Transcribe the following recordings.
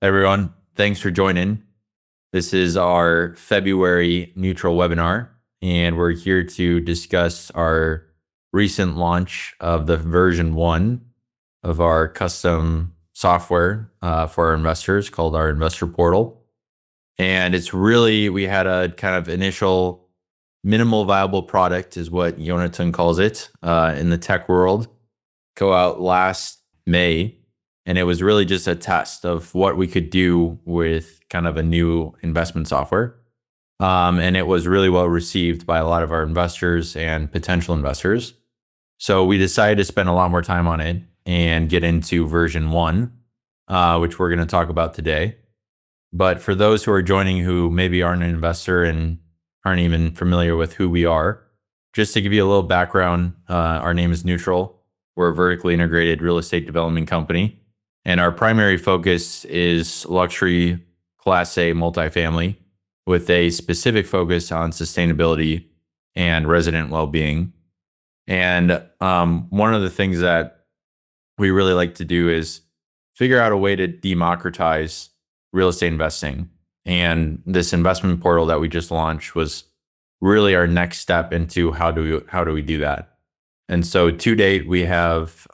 Everyone, thanks for joining. This is our February neutral webinar, and we're here to discuss our recent launch of the version 1 of our custom software for our investors called our investor portal. And we had a kind of initial minimal viable product, is what Jonatan calls it in the tech world, go out last May. And it was really just a test of what we could do with kind of a new investment software. And it was really well received by a lot of our investors and potential investors. So we decided to spend a lot more time on it and get into version 1, which we're going to talk about today. But for those who are joining who maybe aren't an investor and aren't even familiar with who we are, just to give you a little background, our name is Neutral. We're a vertically integrated real estate development company. And our primary focus is luxury Class A multifamily with a specific focus on sustainability and resident well-being. And one of the things that we really like to do is figure out a way to democratize real estate investing. And this investment portal that we just launched was really our next step into how do we do that. And so to date, we have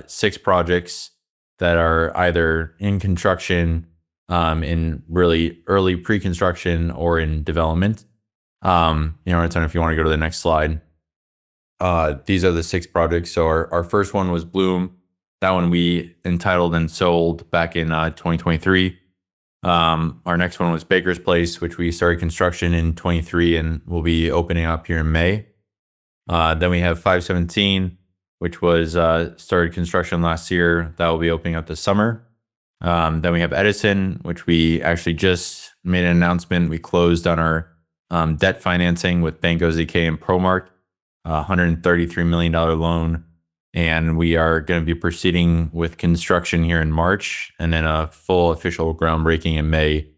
6 projects that are either in construction, in really early pre-construction, or in development. Jonatan, if you want to go to the next slide. These are the 6 projects. So our first one was Bloom. That one we entitled and sold back in 2023. Our next one was Baker's Place, which we started construction in 23 and will be opening up here in May. Then we have 517, which was started construction last year. That will be opening up this summer. Then we have Edison, which we actually just made an announcement. We closed on our debt financing with Banco ZK and Promark, $133 million loan. And we are going to be proceeding with construction here in March, and then a full official groundbreaking in May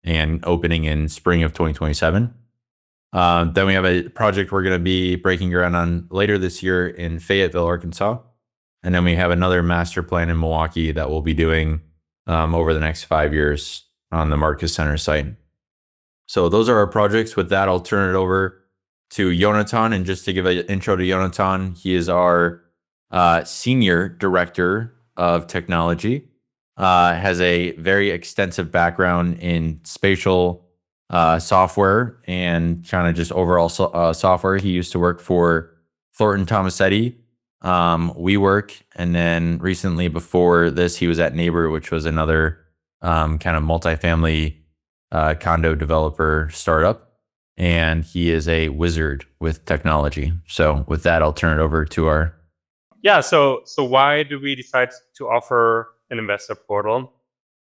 and opening in spring of 2027. Then we have a project we're going to be breaking ground on later this year in Fayetteville, Arkansas. And then we have another master plan in Milwaukee that we'll be doing over the next 5 years on the Marcus Center site. So those are our projects. With that, I'll turn it over to Jonatan. And just to give an intro to Jonatan, he is our Senior Director of Technology, has a very extensive background in spatial software and kind of just overall software. He used to work for Thornton Tomasetti, WeWork, and then recently before this, he was at Neighbor, which was another kind of multifamily condo developer startup. And he is a wizard with technology. So with that, I'll turn it over to our... Yeah, so why do we decide to offer an investor portal?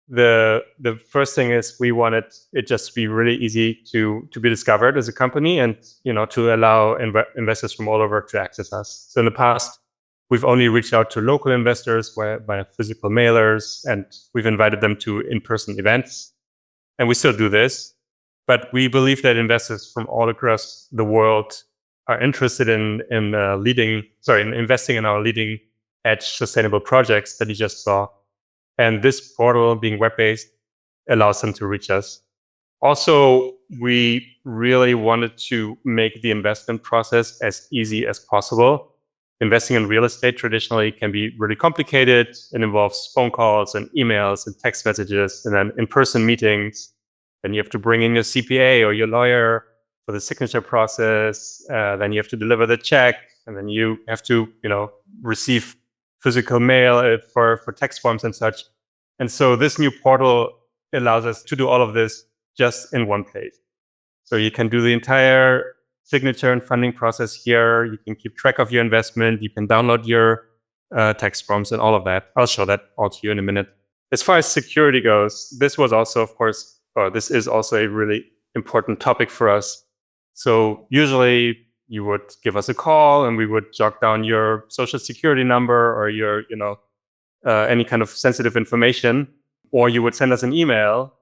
The first thing is we wanted it just to be really easy to be discovered as a company, and to allow investors from all over to access us. So in the past, we've only reached out to local investors via physical mailers, and we've invited them to in-person events, and we still do this. But we believe that investors from all across the world are interested in investing in our leading edge sustainable projects that you just saw. And this portal, being web-based, allows them to reach us. Also, we really wanted to make the investment process as easy as possible. Investing in real estate traditionally can be really complicated. It involves phone calls and emails and text messages and then in-person meetings. Then you have to bring in your CPA or your lawyer for the signature process. Then you have to deliver the check, and then you have to, receive physical mail for tax forms and such. And so this new portal allows us to do all of this just in one place. So you can do the entire signature and funding process here. You can keep track of your investment. You can download your tax forms and all of that. I'll show that all to you in a minute. As far as security goes, this is also a really important topic for us. So usually you would give us a call and we would jot down your social security number or your, any kind of sensitive information, or you would send us an email,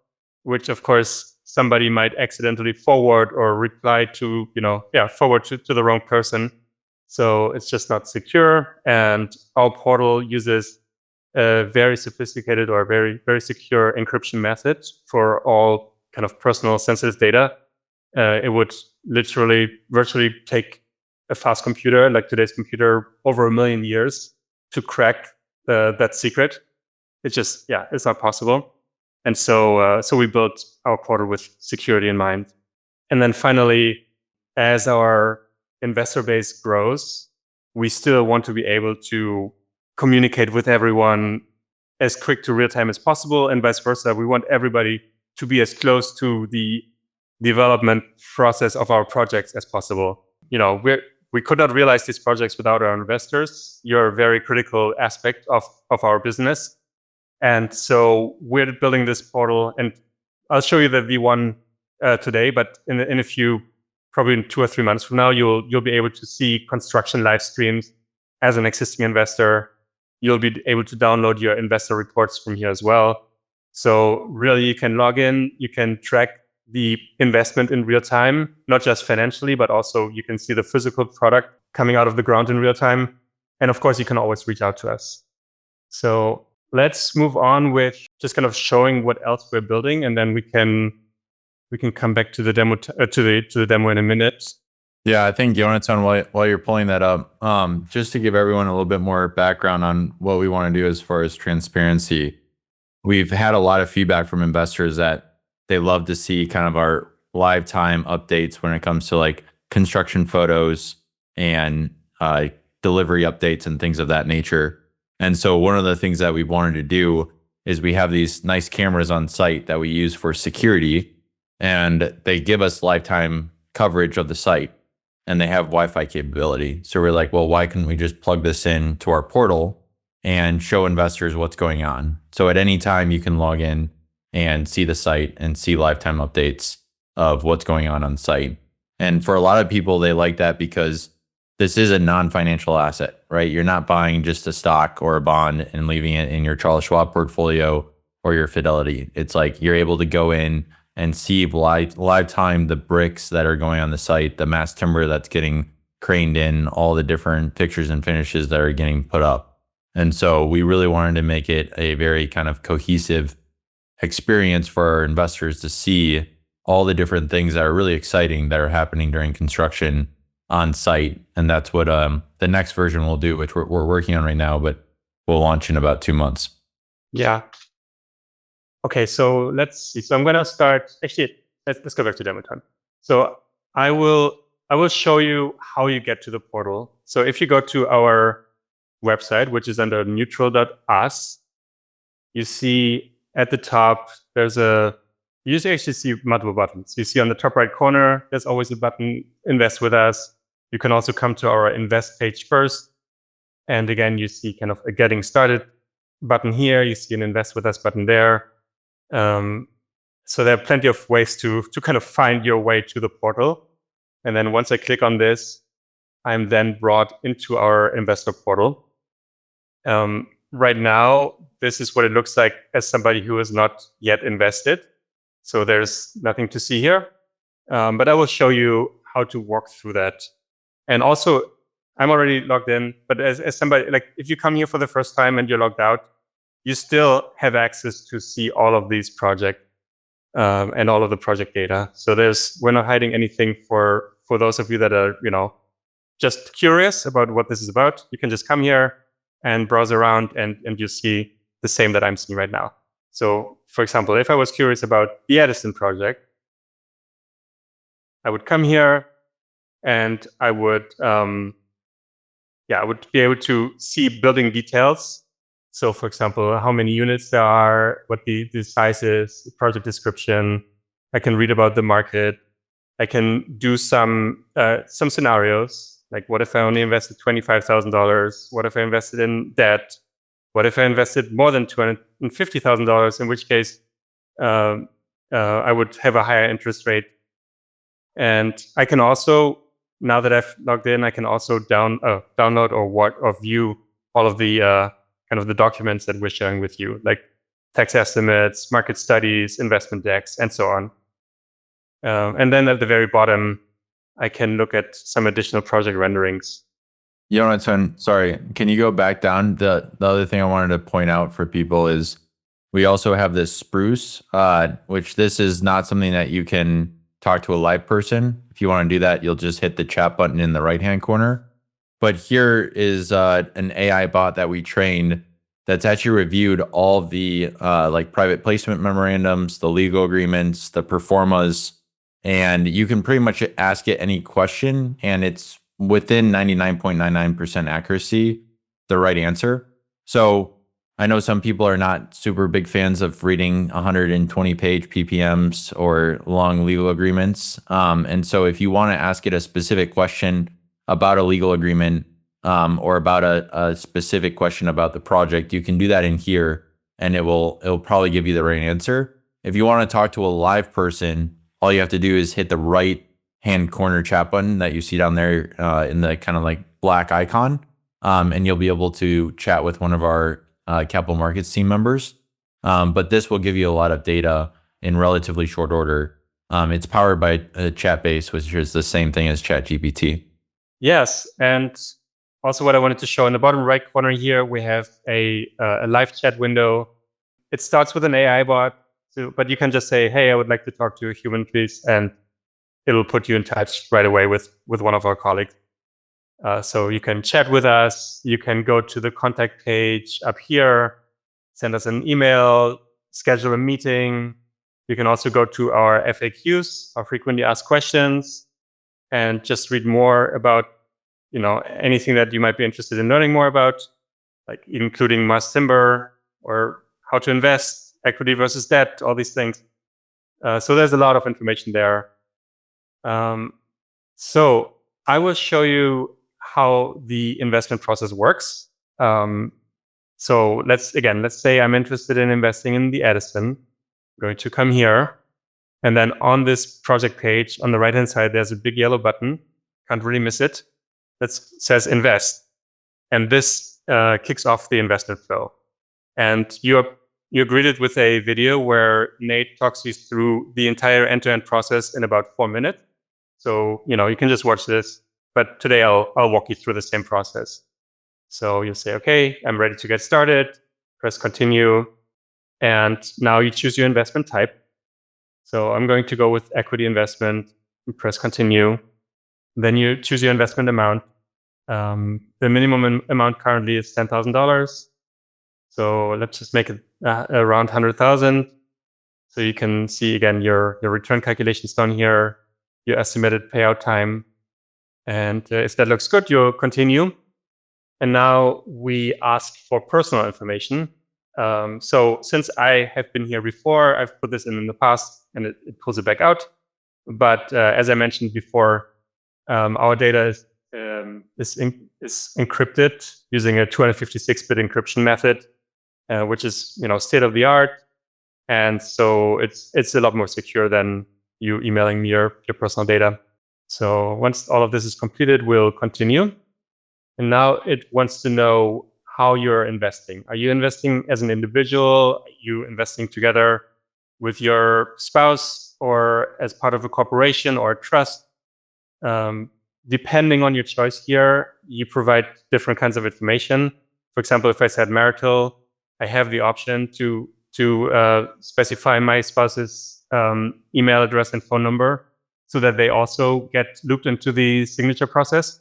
which of course somebody might accidentally forward or reply to, forward to the wrong person. So it's just not secure. And our portal uses a very sophisticated or very, very secure encryption method for all kind of personal sensitive data. It would literally virtually take a fast computer like today's computer over 1 million years to crack that secret. It's just, yeah, it's not possible. And so we built our portal with security in mind. And then finally, as our investor base grows, we still want to be able to communicate with everyone as quick to real time as possible, and vice versa. We want everybody to be as close to the development process of our projects as possible. We could not realize these projects without our investors. You're a very critical aspect of our business. And so we're building this portal, and I'll show you the V1 today, but in a few, probably in 2 or 3 months from now, you'll be able to see construction live streams as an existing investor. You'll be able to download your investor reports from here as well. So really, you can log in, you can track the investment in real time, not just financially, but also you can see the physical product coming out of the ground in real time. And of course, you can always reach out to us. So let's move on with just kind of showing what else we're building, and then we can come back to the demo to the demo in a minute. Yeah, I think Jonatan, while you're pulling that up, just to give everyone a little bit more background on what we want to do as far as transparency, we've had a lot of feedback from investors that they love to see kind of our live time updates when it comes to like construction photos and delivery updates and things of that nature. And so one of the things that we wanted to do is we have these nice cameras on site that we use for security, and they give us lifetime coverage of the site, and they have Wi-Fi capability. So we're like, well, why couldn't we just plug this in to our portal and show investors what's going on? So at any time you can log in and see the site and see lifetime updates of what's going on site. And for a lot of people, they like that because this is a non-financial asset, right? You're not buying just a stock or a bond and leaving it in your Charles Schwab portfolio or your Fidelity. It's like you're able to go in and see live time the bricks that are going on the site, the mass timber that's getting craned in, all the different pictures and finishes that are getting put up. And so we really wanted to make it a very kind of cohesive experience for our investors to see all the different things that are really exciting that are happening during construction on site. And that's what the next version will do, which we're working on right now, but we'll launch in about 2 months. Yeah. Okay, so let's see. So I'm going to start. Actually, let's go back to demo time. So I will show you how you get to the portal. So if you go to our website, which is under neutral.us, you see at the top you actually see multiple buttons. You see on the top right corner, there's always a button, Invest with Us. You can also come to our Invest page first. And again, you see kind of a Getting Started button here. You see an Invest with Us button there. So there are plenty of ways to kind of find your way to the portal. And then once I click on this, I'm then brought into our investor portal. Right now, this is what it looks like as somebody who is not yet invested. So there's nothing to see here. But I will show you how to walk through that. And also, I'm already logged in, but as somebody, like if you come here for the first time and you're logged out, you still have access to see all of these projects and all of the project data. So we're not hiding anything for those of you that are, just curious about what this is about. You can just come here and browse around and you see the same that I'm seeing right now. So for example, if I was curious about the Edison project, I would come here and I would be able to see building details. So for example, how many units there are, what the size is, the project description. I can read about the market. I can do some scenarios, like what if I only invested $25,000? What if I invested in debt? What if I invested more than $250,000? In which case, I would have a higher interest rate. And I can also, now that I've logged in, I can also download or view all of the kind of the documents that we're sharing with you, like tax estimates, market studies, investment decks, and so on. And then at the very bottom, I can look at some additional project renderings. Jonatan, sorry, can you go back down? The other thing I wanted to point out for people is we also have this spruce, which this is not something that you can talk to a live person. If you want to do that, you'll just hit the chat button in the right-hand corner. But here is an AI bot that we trained that's actually reviewed all the like private placement memorandums, the legal agreements, the performas, and you can pretty much ask it any question, and it's within 99.99% accuracy, the right answer. So I know some people are not super big fans of reading 120-page PPMs or long legal agreements. And so if you want to ask it a specific question about a legal agreement or about a specific question about the project, you can do that in here, and it'll probably give you the right answer. If you want to talk to a live person, all you have to do is hit the right hand corner chat button that you see down there in the kind of like black icon, and you'll be able to chat with one of our capital markets team members. But this will give you a lot of data in relatively short order. It's powered by a chat base, which is the same thing as ChatGPT. Yes, and also what I wanted to show in the bottom right corner here, we have a live chat window. It starts with an AI bot, but you can just say, hey, I would like to talk to a human, please, and it'll put you in touch right away with one of our colleagues. So you can chat with us, you can go to the contact page up here, send us an email, schedule a meeting. You can also go to our FAQs, our frequently asked questions, and just read more about anything that you might be interested in learning more about, like including Mars Timber or how to invest, equity versus debt, all these things. So there's a lot of information there. So I will show you how the investment process works. So let's say I'm interested in investing in the Edison. I'm going to come here, and then on this project page on the right-hand side, there's a big yellow button. Can't really miss it. That says invest, and this kicks off the investment flow. And you're greeted with a video where Nate talks you through the entire end-to-end process in about 4 minutes. So you can just watch this, but today I'll walk you through the same process. So you'll say, okay, I'm ready to get started. Press continue, and now you choose your investment type. So I'm going to go with equity investment. And press continue. Then you choose your investment amount. The minimum amount currently is $10,000. So let's just make it around 100,000. So you can see again your return calculations down here, your estimated payout time. And if that looks good, you'll continue. And now we ask for personal information. So since I have been here before, I've put this in the past, and it pulls it back out. But as I mentioned before, our data is encrypted using a 256-bit encryption method, which is state of the art, and so it's a lot more secure than you emailing me your personal data. So once all of this is completed, we'll continue. And now it wants to know how you're investing. Are you investing as an individual? Are you investing together with your spouse or as part of a corporation or a trust? Depending on your choice here, you provide different kinds of information. For example, if I said marital, I have the option to specify my spouse's email address and phone number so that they also get looped into the signature process.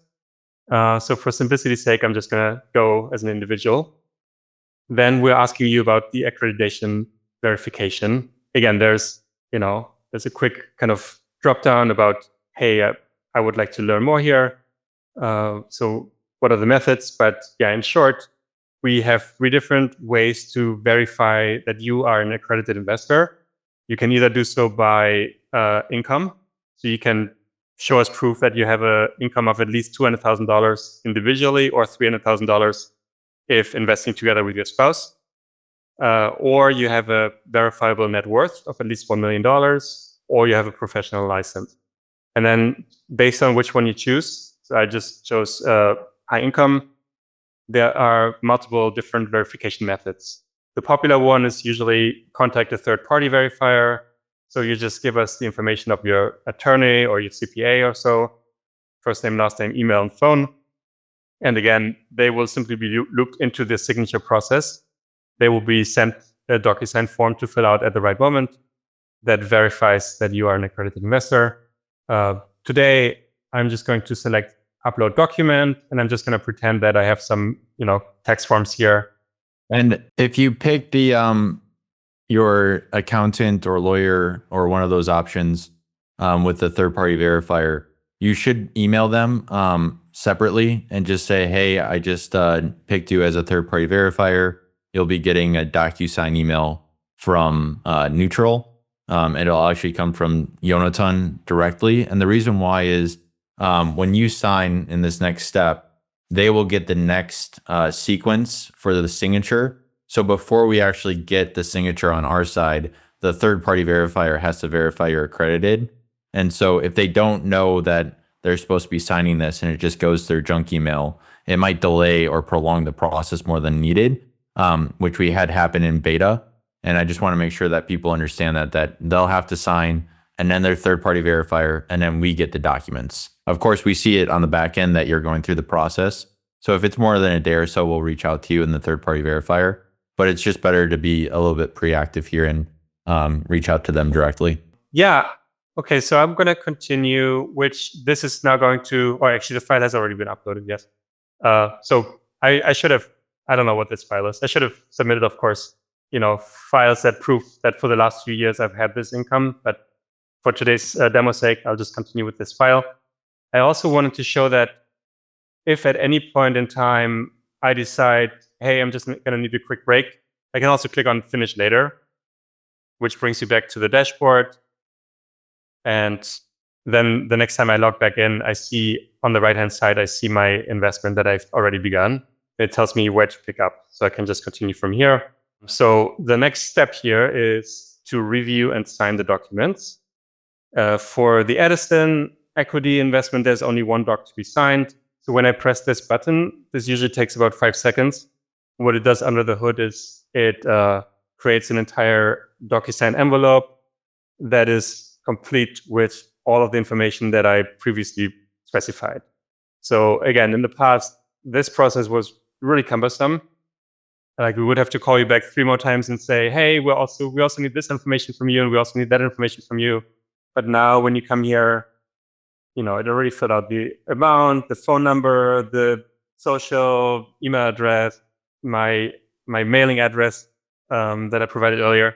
So for simplicity's sake, I'm just going to go as an individual. Then we're asking you about the accreditation verification. Again, there's a quick kind of drop down about, hey, I would like to learn more here. So what are the methods? But yeah, in short, we have 3 different ways to verify that you are an accredited investor. You can either do so by income. So you can show us proof that you have an income of at least $200,000 individually or $300,000 if investing together with your spouse. Or you have a verifiable net worth of at least $1 million, or you have a professional license. And then based on which one you choose, so I just chose high income, there are multiple different verification methods. The popular one is usually contact a third-party verifier. So you just give us the information of your attorney or your CPA or so, first name, last name, email, and phone. And again, they will simply be looped into the signature process. They will be sent a DocuSign form to fill out at the right moment that verifies that you are an accredited investor. Today, I'm just going to select upload document, and I'm just going to pretend that I have some, text forms here. And if you pick the your accountant or lawyer or one of those options with the third-party verifier, you should email them separately and just say, hey, I just picked you as a third-party verifier. You'll be getting a DocuSign email from Neutral. It'll actually come from Jonatan directly. And the reason why is when you sign in this next step, they will get the next sequence for the signature. So before we actually get the signature on our side, the third-party verifier has to verify you're accredited. And so if they don't know that they're supposed to be signing this and it just goes to their junk email, it might delay or prolong the process more than needed, which we had happen in beta. And I just want to make sure that people understand that they'll have to sign and then their third-party verifier, and then we get the documents. Of course, we see it on the back end that you're going through the process. So if it's more than a day or so, we'll reach out to you in the third-party verifier. But it's just better to be a little bit proactive here and reach out to them directly. Yeah. Okay, so I'm going to continue, which this is now going to, or actually the file has already been uploaded, yes. So I should have, I don't know what this file is. I should have submitted, of course, files that prove that for the last few years I've had this income. But for today's demo sake, I'll just continue with this file. I also wanted to show that if at any point in time I decide, hey, I'm just going to need a quick break, I can also click on Finish Later, which brings you back to the dashboard. And then the next time I log back in, I see on the right-hand side, I see my investment that I've already begun. It tells me where to pick up. So I can just continue from here. So the next step here is to review and sign the documents. For the Edison equity investment, there's only one doc to be signed. So when I press this button, this usually takes about 5 seconds. What it does under the hood is it creates an entire DocuSign envelope that is complete with all of the information that I previously specified. So again, in the past, this process was really cumbersome. Like we would have to call you back 3 more times and say, hey, we also need this information from you, and we also need that information from you. But now when you come here, it already filled out the amount, the phone number, the social, email address, my mailing address that I provided earlier.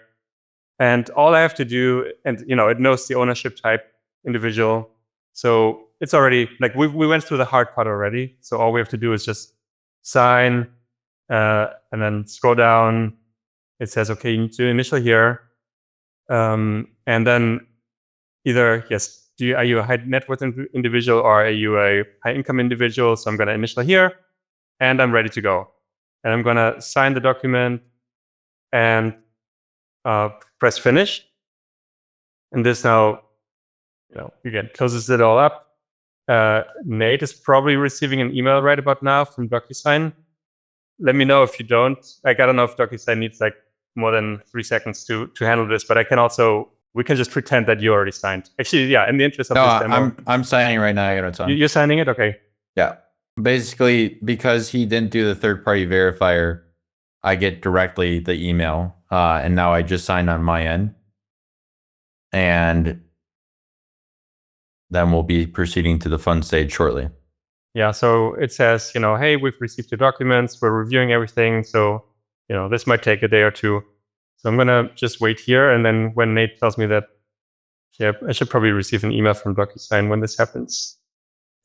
And all I have to do, and it knows the ownership type, individual. So it's already, like we went through the hard part already. So all we have to do is just sign, and then scroll down. It says, okay, you need to initial here. And then either, yes, are you a high net worth individual or are you a high income individual? So I'm going to initial here and I'm ready to go. And I'm going to sign the document and press finish. And this now, again, closes it all up. Nate is probably receiving an email right about now from DocuSign. Let me know if you don't. I don't know if DocuSign needs like more than 3 seconds to handle this, but we can just pretend that you already signed. Actually, yeah, in the interest of this demo. I'm signing right now. You're signing it? Okay. Yeah. Basically, because he didn't do the third-party verifier, I get directly the email, and now I just signed on my end. And then we'll be proceeding to the fund stage shortly. Yeah, so it says, hey, we've received your documents. We're reviewing everything. So, this might take a day or two. So I'm going to just wait here. And then when Nate tells me that, yeah, I should probably receive an email from DocuSign when this happens.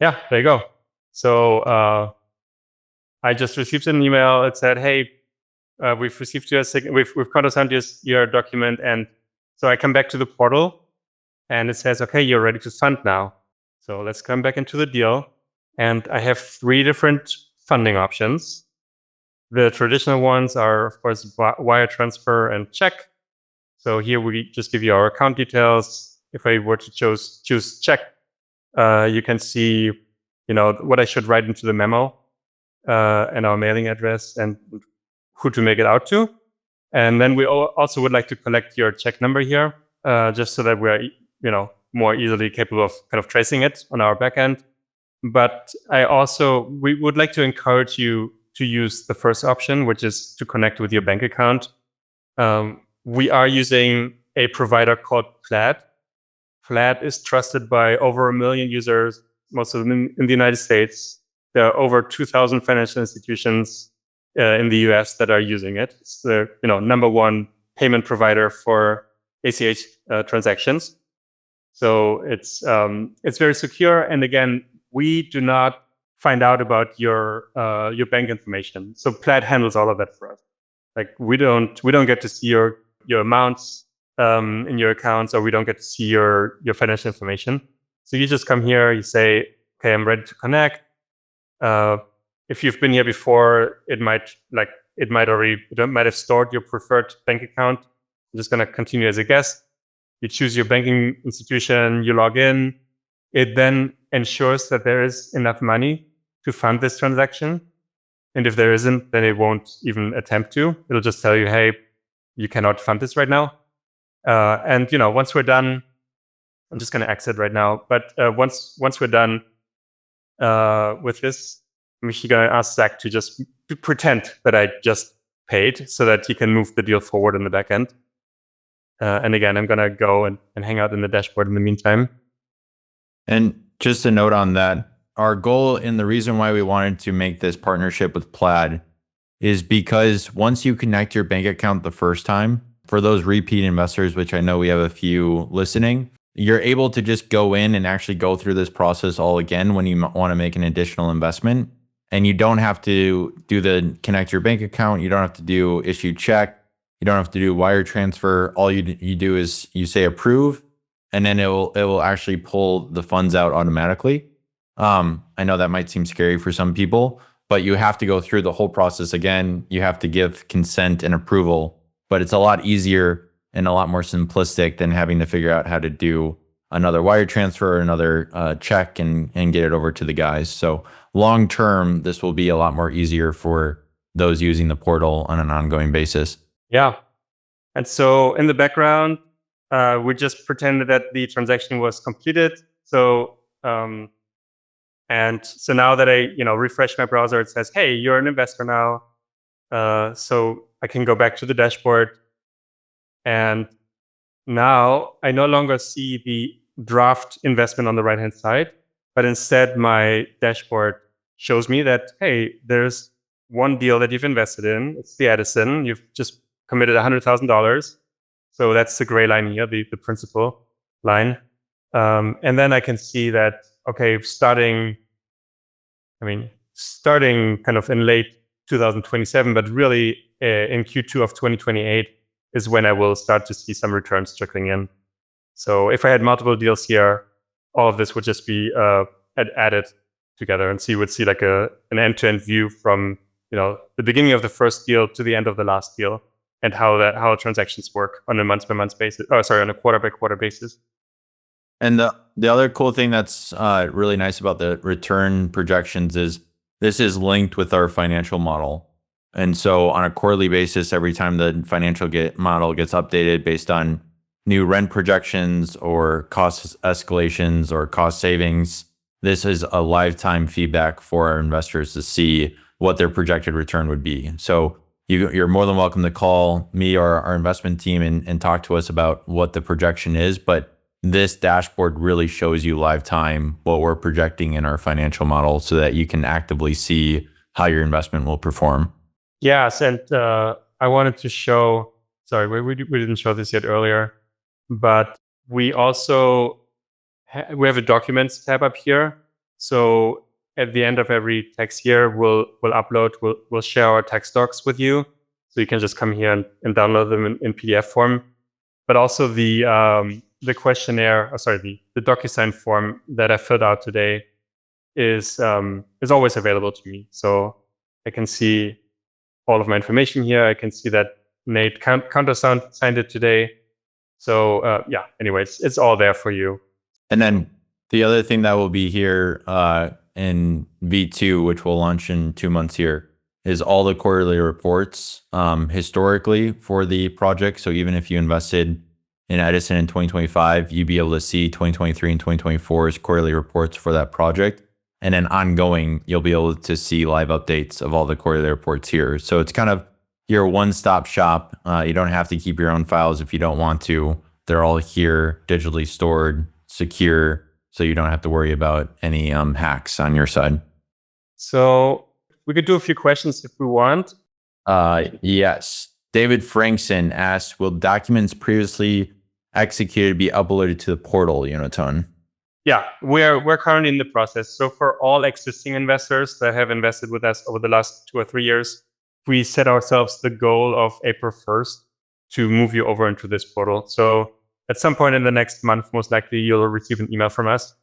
Yeah, there you go. So I just received an email. It said, hey, we've received we've countersigned your document. And so I come back to the portal and it says, okay, you're ready to fund now. So let's come back into the deal. And I have 3 different funding options. The traditional ones are, of course, wire transfer and check. So here we just give you our account details. If I were to choose check, you can see, what I should write into the memo, and our mailing address and who to make it out to. And then we also would like to collect your check number here, just so that we are, more easily capable of kind of tracing it on our back end. But we would like to encourage you to use the first option, which is to connect with your bank account. We are using a provider called Plaid. Plaid is trusted by over 1 million users, most of them in the United States. There are over 2,000 financial institutions in the US that are using it. It's the number one payment provider for ACH transactions. So it's very secure. And again, we do not find out about your bank information. So Plaid handles all of that for us. Like we don't get to see your amounts in your accounts, or we don't get to see your financial information. So you just come here, you say, okay, I'm ready to connect. If you've been here before, it might have stored your preferred bank account. I'm just going to continue as a guest. You choose your banking institution, you log in. It then ensures that there is enough money to fund this transaction. And if there isn't, then it won't even attempt to. It'll just tell you, hey, you cannot fund this right now. And once we're done, I'm just going to exit right now. But once we're done with this, I'm actually going to ask Zach to just pretend that I just paid so that he can move the deal forward in the back end. And again, I'm going to go and hang out in the dashboard in the meantime. And just a note on that, our goal and the reason why we wanted to make this partnership with Plaid is because once you connect your bank account the first time, for those repeat investors, which I know we have a few listening, you're able to just go in and actually go through this process all again when you want to make an additional investment. And you don't have to do the connect your bank account. You don't have to do issue check. You don't have to do wire transfer. All you do is you say approve, and then it will actually pull the funds out automatically. I know that might seem scary for some people, but you have to go through the whole process again. You have to give consent and approval, but it's a lot easier and a lot more simplistic than having to figure out how to do another wire transfer or another check and get it over to the guys. So long term, this will be a lot more easier for those using the portal on an ongoing basis. Yeah. And so in the background, we just pretended that the transaction was completed. So and so now that I refresh my browser, it says, hey, you're an investor now. So I can go back to the dashboard. And now I no longer see the draft investment on the right-hand side, but instead my dashboard shows me that, hey, there's one deal that you've invested in. It's the Edison. You've just committed $100,000. So that's the gray line here, the principal line. And then I can see that, okay, starting kind of in late 2027, but really in Q2 of 2028 is when I will start to see some returns trickling in. So if I had multiple deals here, all of this would just be added together, and you would see like an end-to-end view from the beginning of the first deal to the end of the last deal, and how transactions work on a month-by-month basis. On a quarter-by-quarter basis. And the other cool thing that's really nice about the return projections is this is linked with our financial model. And so on a quarterly basis, every time the financial model gets updated based on new rent projections or cost escalations or cost savings, this is a lifetime feedback for our investors to see what their projected return would be. So you're more than welcome to call me or our investment team and talk to us about what the projection is. But this dashboard really shows you live time what we're projecting in our financial model so that you can actively see how your investment will perform. Yes, and I wanted to show, sorry, we didn't show this yet earlier, but we also we have a documents tab up here. So at the end of every tax year, we'll share our tax docs with you. So you can just come here and download them in PDF form. But also the questionnaire, the DocuSign form that I filled out today is always available to me. So I can see all of my information here. I can see that Nate countersigned it today. So anyways, it's all there for you. And then the other thing that will be here in V2, which will launch in 2 months here, is all the quarterly reports historically for the project. So even if you invested in Edison in 2025, you'd be able to see 2023 and 2024's quarterly reports for that project. And then ongoing, you'll be able to see live updates of all the quarterly reports here. So it's kind of your one-stop shop. You don't have to keep your own files if you don't want to. They're all here, digitally stored, secure, so you don't have to worry about any hacks on your side. So we could do a few questions if we want. Yes. David Frankson asks, will documents previously executed be uploaded to the portal, Jonatan? Yeah, we're currently in the process. So for all existing investors that have invested with us over the last 2 or 3 years, we set ourselves the goal of April 1st to move you over into this portal. So at some point in the next month, most likely you'll receive an email from us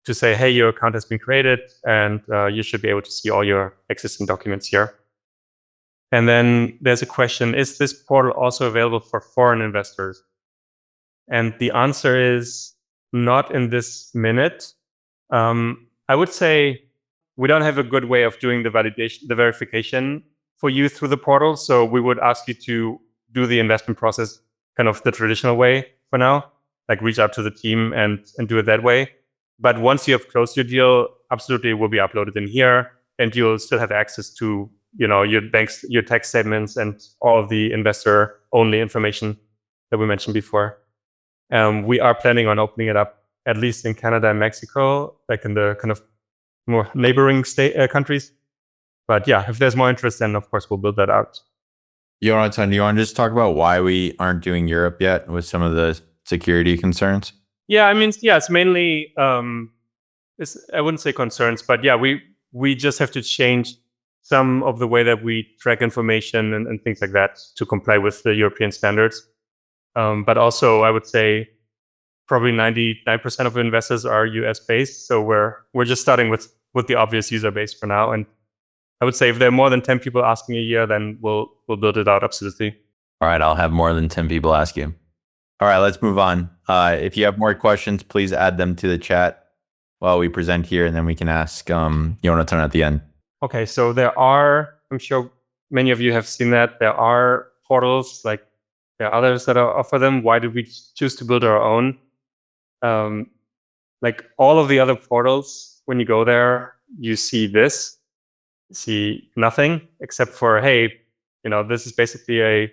to say, hey, your account has been created and you should be able to see all your existing documents here. And then there's a question, is this portal also available for foreign investors? And the answer is not in this minute. I would say we don't have a good way of doing the validation, the verification for you through the portal. So we would ask you to do the investment process kind of the traditional way for now, like reach out to the team and do it that way. But once you have closed your deal, absolutely it will be uploaded in here, and you'll still have access to your banks, your tax statements, and all of the investor only information that we mentioned before. We are planning on opening it up at least in Canada and Mexico, like in the kind of more neighboring countries. But yeah, if there's more interest, then of course we'll build that out. Jonatan, do you want to just talk about why we aren't doing Europe yet with some of the security concerns? Yeah, I mean, yeah, it's mainly, I wouldn't say concerns, but yeah, we just have to change some of the way that we track information and things like that to comply with the European standards. But also, I would say probably 99% of investors are US based. So we're just starting with the obvious user base for now. And I would say if there are more than 10 people asking a year, then we'll build it out, absolutely. All right, I'll have more than 10 people ask you. All right, let's move on. If you have more questions, please add them to the chat while we present here, and then we can ask Jonatan at the end. Okay, so there are, I'm sure many of you have seen that, there are portals, like there are others that offer them. Why did we choose to build our own? Like all of the other portals, when you go there, you see this, you see nothing except for, hey, this is basically a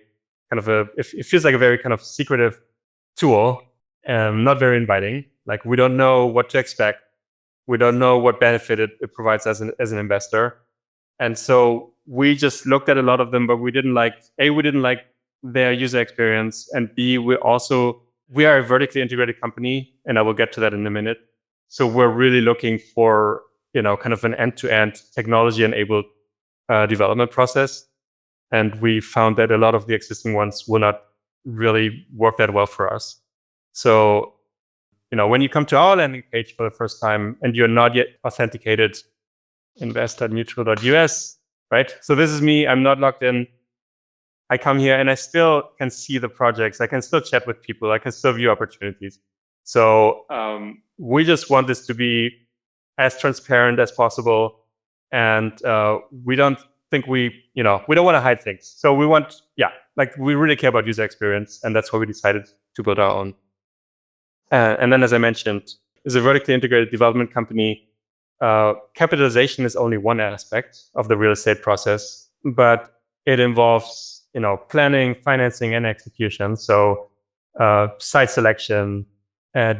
kind of it feels like a very kind of secretive tool, not very inviting. Like we don't know what to expect. We don't know what benefit it provides as an investor. And so we just looked at a lot of them, but we didn't like their user experience. And B, we are a vertically integrated company, and I will get to that in a minute. So we're really looking for, kind of an end-to-end technology-enabled development process. And we found that a lot of the existing ones will not really work that well for us. So, when you come to our landing page for the first time and you're not yet authenticated, invest.neutral.us, right? So this is me. I'm not logged in. I come here and I still can see the projects. I can still chat with people. I can still view opportunities. So we just want this to be as transparent as possible. And we don't think we don't want to hide things. So we want, we really care about user experience. And that's why we decided to build our own. And then, as I mentioned, is a vertically integrated development company. Capitalization is only one aspect of the real estate process, but it involves, planning, financing, and execution. So site selection,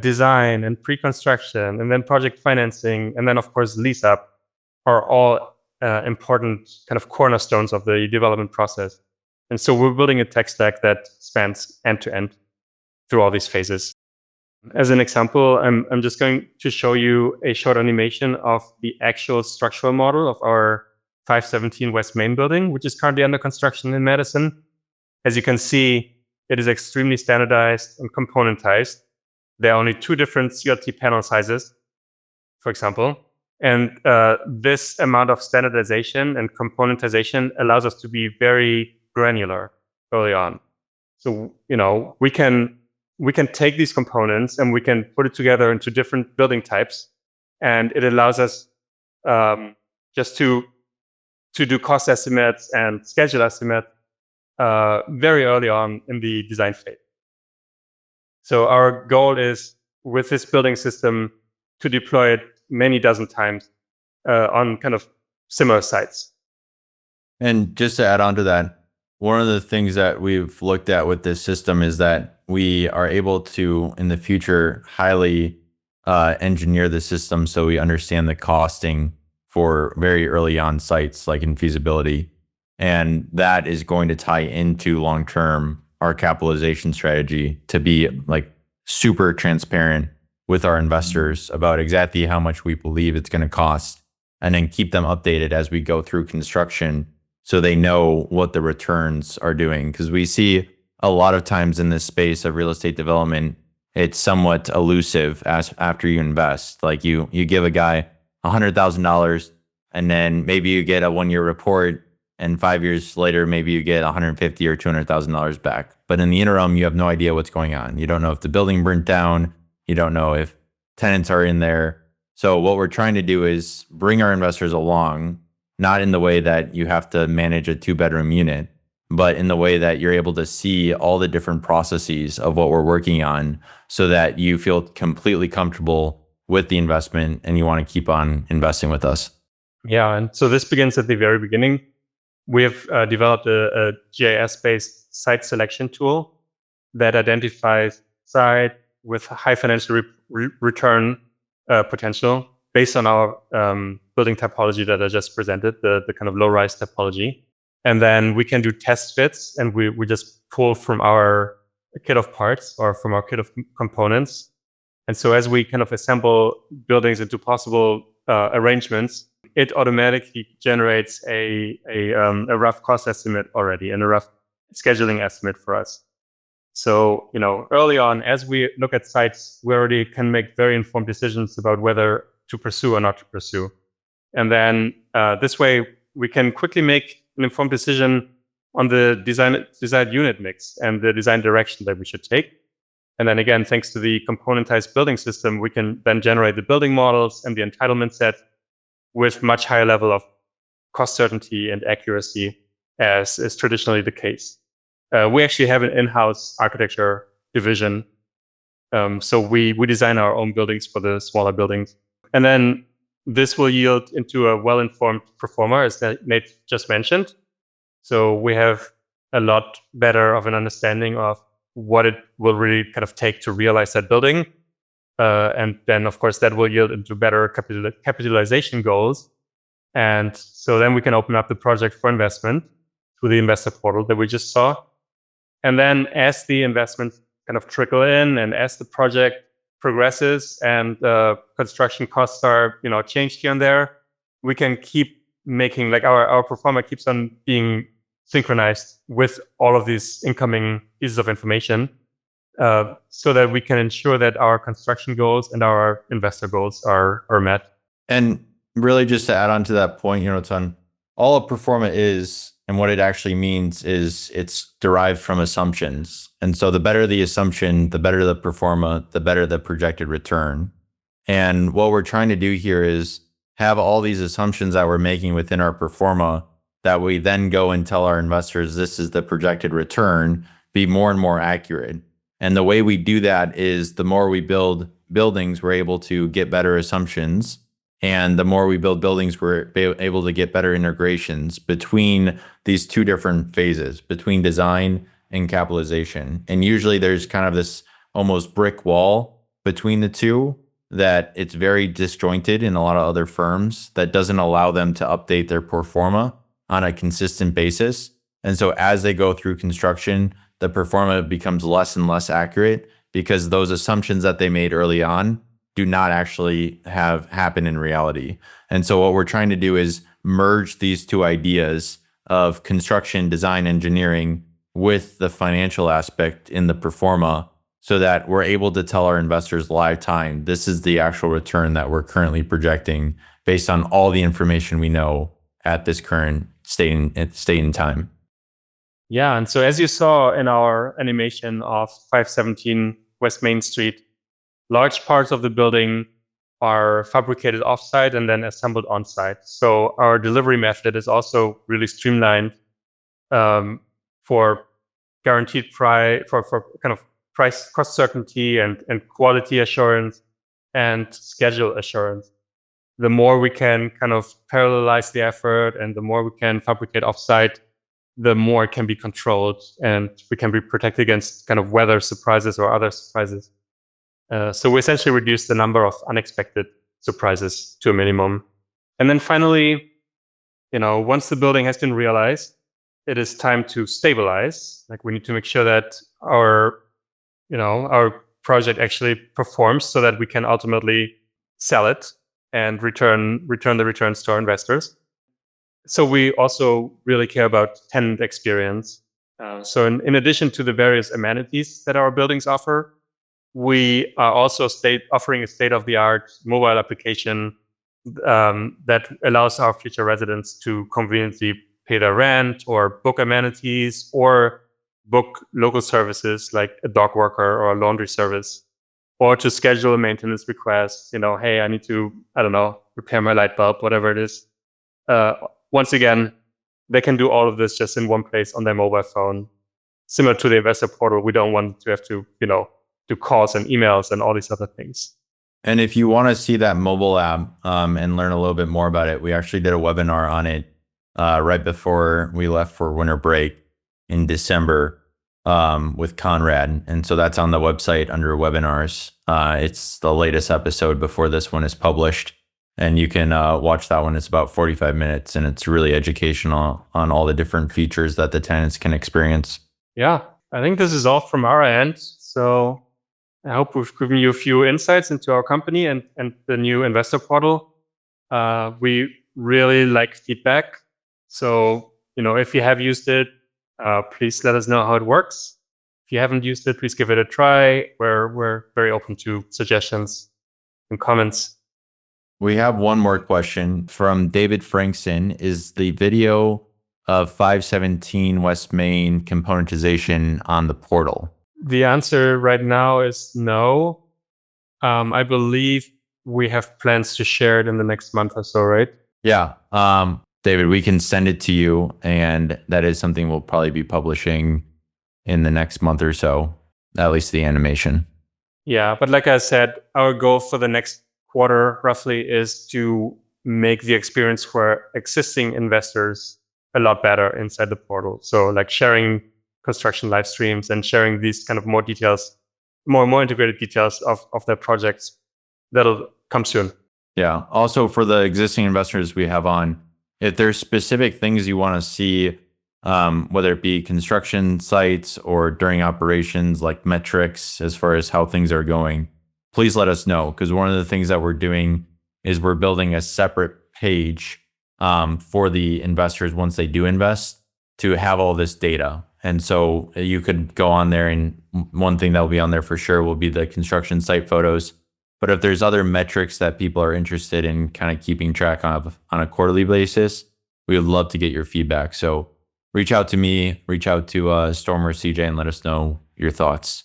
design, and pre-construction, and then project financing, and then, of course, lease up are all important kind of cornerstones of the development process. And so we're building a tech stack that spans end to end through all these phases. As an example, I'm just going to show you a short animation of the actual structural model of our 517 West Main building, which is currently under construction in Madison. As you can see, it is extremely standardized and componentized. There are only 2 different CLT panel sizes, for example. And this amount of standardization and componentization allows us to be very granular early on. So, we can take these components and we can put it together into different building types. And it allows us just to do cost estimates and schedule estimate very early on in the design phase. So our goal is, with this building system, to deploy it many dozen times on kind of similar sites. And just to add on to that, one of the things that we've looked at with this system is that we are able to, in the future, highly engineer the system so we understand the costing for very early on sites, like in feasibility. And that is going to tie into long term our capitalization strategy to be like super transparent with our investors about exactly how much we believe it's going to cost, and then keep them updated as we go through construction so they know what the returns are doing. Because we see a lot of times in this space of real estate development, it's somewhat elusive as after you invest. Like you give a guy $100,000 and then maybe you get a 1 year report, and 5 years later maybe you get $150,000 or $200,000 back. But in the interim, you have no idea what's going on. You don't know if the building burnt down. You don't know if tenants are in there. So what we're trying to do is bring our investors along, not in the way that you have to manage a 2-bedroom unit, but in the way that you're able to see all the different processes of what we're working on so that you feel completely comfortable with the investment and you want to keep on investing with us. Yeah, and so this begins at the very beginning. We have developed a GIS-based site selection tool that identifies site with high financial return potential based on our building typology that I just presented, the kind of low-rise typology. And then we can do test fits, and we just pull from our kit of parts or from our kit of components. And so as we kind of assemble buildings into possible arrangements, it automatically generates a rough cost estimate already and a rough scheduling estimate for us. So, early on, as we look at sites, we already can make very informed decisions about whether to pursue or not to pursue. And then this way, we can quickly make an informed decision on the design unit mix and the design direction that we should take. And then again, thanks to the componentized building system, we can then generate the building models and the entitlement set with much higher level of cost certainty and accuracy as is traditionally the case. We actually have an in-house architecture division. So we design our own buildings for the smaller buildings. And then this will yield into a well-informed performer, as Nate just mentioned. So we have a lot better of an understanding of what it will really kind of take to realize that building. And then, of course, that will yield into better capitalization goals. And so then we can open up the project for investment through the investor portal that we just saw. And then as the investments kind of trickle in and as the project progresses and construction costs are, changed here and there, we can keep making, like our performer keeps on being synchronized with all of these incoming pieces of information so that we can ensure that our construction goals and our investor goals are met. And really just to add on to that point, Jonatan, all a performa is and what it actually means is it's derived from assumptions. And so the better the assumption, the better the performa, the better the projected return. And what we're trying to do here is have all these assumptions that we're making within our performa that we then go and tell our investors this is the projected return, be more and more accurate. And the way we do that is the more we build buildings, we're able to get better assumptions. And the more we build buildings, we're able to get better integrations between these two different phases, between design and capitalization. And usually there's kind of this almost brick wall between the two that it's very disjointed in a lot of other firms that doesn't allow them to update their performa on a consistent basis. And so as they go through construction, the performa becomes less and less accurate because those assumptions that they made early on do not actually have happen in reality. And so what we're trying to do is merge these two ideas of construction, design, engineering with the financial aspect in the performa so that we're able to tell our investors live time, this is the actual return that we're currently projecting based on all the information we know at this current state in time. Yeah, and so as you saw in our animation of 517 West Main Street, large parts of the building are fabricated offsite and then assembled on-site. So our delivery method is also really streamlined for guaranteed price, for kind of price, cost certainty and quality assurance and schedule assurance. the more we can kind of parallelize the effort and the more we can fabricate offsite, the more it can be controlled and we can be protected against kind of weather surprises or other surprises. So we essentially reduce the number of unexpected surprises to a minimum. And then finally, once the building has been realized, it is time to stabilize. Like we need to make sure that our project actually performs so that we can ultimately sell it and return the returns to our investors. So we also really care about tenant experience. So in addition to the various amenities that our buildings offer, we are also offering a state-of-the-art mobile application that allows our future residents to conveniently pay their rent or book amenities or book local services like a dog walker or a laundry service, or to schedule a maintenance request. Hey, I need to, repair my light bulb, whatever it is. Once again, they can do all of this just in one place on their mobile phone. Similar to the investor portal, we don't want to have to, do calls and emails and all these other things. And if you want to see that mobile app and learn a little bit more about it, we actually did a webinar on it right before we left for winter break in December with Conrad. And so that's on the website under webinars. It's the latest episode before this one is published. And you can watch that one. It's about 45 minutes and it's really educational on all the different features that the tenants can experience. Yeah, I think this is all from our end. So I hope we've given you a few insights into our company and the new investor portal. We really like feedback. So, if you have used it, please let us know how it works. If you haven't used it, please give it a try. We're very open to suggestions and comments. We have one more question from David Frankson. Is the video of 517 West Main componentization on the portal? The answer right now is no. I believe we have plans to share it in the next month or so, right? Yeah. David, we can send it to you, and that is something we'll probably be publishing in the next month or so, at least the animation. Yeah, but like I said, our goal for the next quarter roughly is to make the experience for existing investors a lot better inside the portal. So like sharing construction live streams and sharing these kind of more details, more integrated details of their projects. That'll come soon. Yeah. Also, for the existing investors we have on, if there's specific things you want to see, whether it be construction sites or during operations, like metrics as far as how things are going, please let us know. Because one of the things that we're doing is we're building a separate page for the investors once they do invest to have all this data. And so you could go on there, and one thing that will be on there for sure will be the construction site photos. But if there's other metrics that people are interested in kind of keeping track of on a quarterly basis, we would love to get your feedback. So reach out to me, reach out to Storm or CJ, and let us know your thoughts.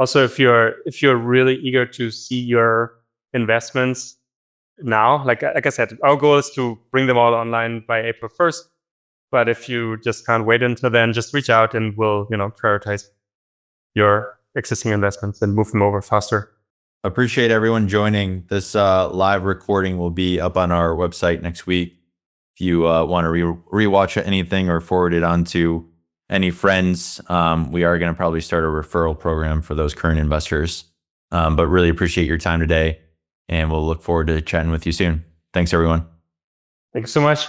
Also, if you're really eager to see your investments now, like I said, our goal is to bring them all online by April 1st. But if you just can't wait until then, just reach out and we'll, prioritize your existing investments and move them over faster. Appreciate everyone joining. This live recording will be up on our website next week. If you want to rewatch anything or forward it on to any friends, we are going to probably start a referral program for those current investors. But really appreciate your time today, and we'll look forward to chatting with you soon. Thanks, everyone. Thanks so much.